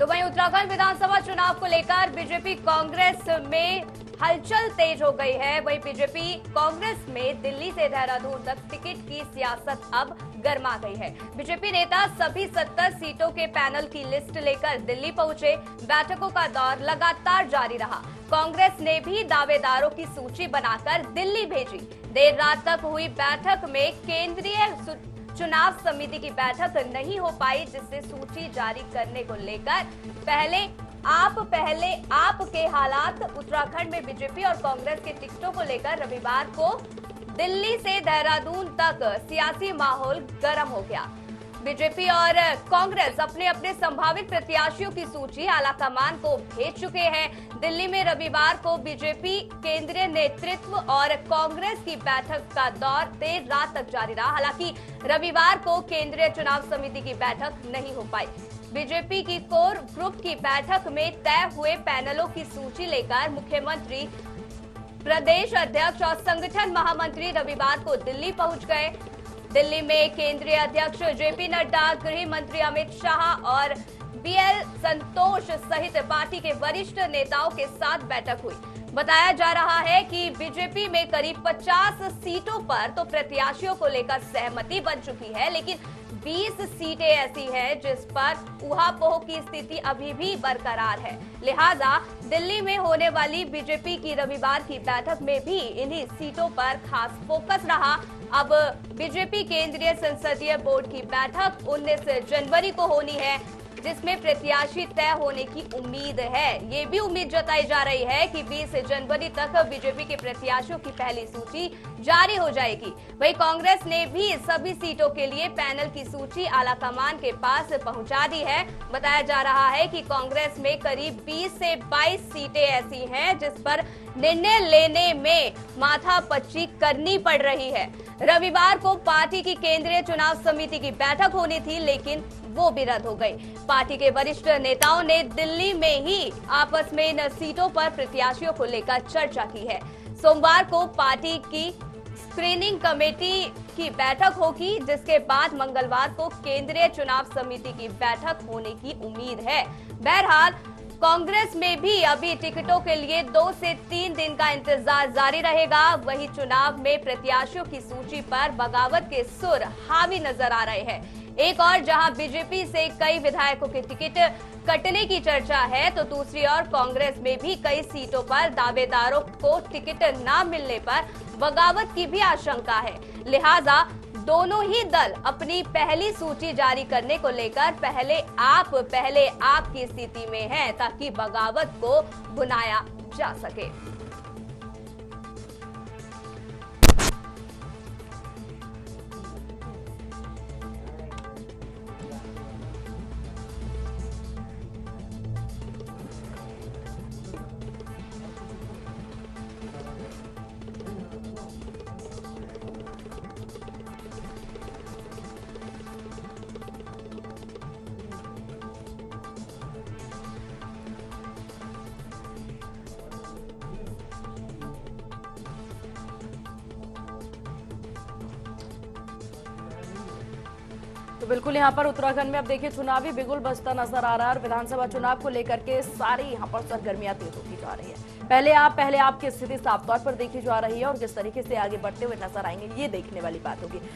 तो वहीं उत्तराखंड विधानसभा चुनाव को लेकर बीजेपी कांग्रेस में हलचल तेज हो गई है। वहीं बीजेपी कांग्रेस में दिल्ली से देहरादून तक टिकट की सियासत अब गर्मा गई है। बीजेपी नेता सभी 70 सीटों के पैनल की लिस्ट लेकर दिल्ली पहुंचे। बैठकों का दौर लगातार जारी रहा। कांग्रेस ने भी दावेदारों की सूची बनाकर दिल्ली भेजी। देर रात तक हुई बैठक में केंद्रीय चुनाव समिति की बैठक नहीं हो पाई, जिससे सूची जारी करने को लेकर पहले आप के हालात उत्तराखंड में बीजेपी और कांग्रेस के टिकटों को लेकर रविवार को दिल्ली से देहरादून तक सियासी माहौल गर्म हो गया। बीजेपी और कांग्रेस अपने अपने संभावित प्रत्याशियों की सूची आलाकमान को भेज चुके हैं। दिल्ली में रविवार को बीजेपी केंद्रीय नेतृत्व और कांग्रेस की बैठक का दौर देर रात तक जारी रहा। हालांकि रविवार को केंद्रीय चुनाव समिति की बैठक नहीं हो पाई। बीजेपी की कोर ग्रुप की बैठक में तय हुए पैनलों की सूची लेकर मुख्यमंत्री, प्रदेश अध्यक्ष और संगठन महामंत्री रविवार को दिल्ली पहुंच गए। दिल्ली में केंद्रीय अध्यक्ष जेपी नड्डा, गृह मंत्री अमित शाह और बीएल संतोष सहित पार्टी के वरिष्ठ नेताओं के साथ बैठक हुई। बताया जा रहा है कि बीजेपी में करीब 50 सीटों पर तो प्रत्याशियों को लेकर सहमति बन चुकी है, लेकिन 20 सीटें ऐसी हैं जिस पर ऊहापोह की स्थिति अभी भी बरकरार है। लिहाजा दिल्ली में होने वाली बीजेपी की रविवार की बैठक में भी इन्हीं सीटों पर खास फोकस रहा। अब बीजेपी केंद्रीय संसदीय बोर्ड की बैठक 19 जनवरी को होनी है, जिसमें प्रत्याशी तय होने की उम्मीद है। ये भी उम्मीद जताई जा रही है कि 20 जनवरी तक बीजेपी के प्रत्याशियों की पहली सूची जारी हो जाएगी। वहीं कांग्रेस ने भी सभी सीटों के लिए पैनल की सूची आलाकमान के पास पहुंचा दी है। बताया जा रहा है कि कांग्रेस में करीब 20 से 22 सीटें ऐसी हैं जिस पर निर्णय लेने में माथापच्ची करनी पड़ रही है। रविवार को पार्टी की केंद्रीय चुनाव समिति की बैठक होनी थी, लेकिन वो भी रद्द हो गई। पार्टी के वरिष्ठ नेताओं ने दिल्ली में ही आपस में इन सीटों पर प्रत्याशियों को लेकर चर्चा की है। सोमवार को पार्टी की स्क्रीनिंग कमेटी की बैठक होगी, जिसके बाद मंगलवार को केंद्रीय चुनाव समिति की बैठक होने की उम्मीद है। बहरहाल कांग्रेस में भी अभी टिकटों के लिए 2 से 3 दिन का इंतजार जारी रहेगा। वहीं चुनाव में प्रत्याशियों की सूची पर बगावत के सुर हावी नजर आ रहे हैं। एक और जहां बीजेपी से कई विधायकों के टिकट कटने की चर्चा है, तो दूसरी ओर कांग्रेस में भी कई सीटों पर दावेदारों को टिकट न मिलने पर बगावत की भी आशंका है। लिहाजा दोनों ही दल अपनी पहली सूची जारी करने को लेकर पहले आप की स्थिति में हैं, ताकि बगावत को भुनाया जा सके। तो बिल्कुल यहाँ पर उत्तराखंड में अब देखिए चुनावी बिगुल बजता नजर आ रहा है और विधानसभा चुनाव को लेकर के सारी यहाँ पर सरगर्मियां तेज होती जा रही है। पहले आप की स्थिति साफ तौर पर देखी जा रही है और किस तरीके से आगे बढ़ते हुए नजर आएंगे, ये देखने वाली बात होगी।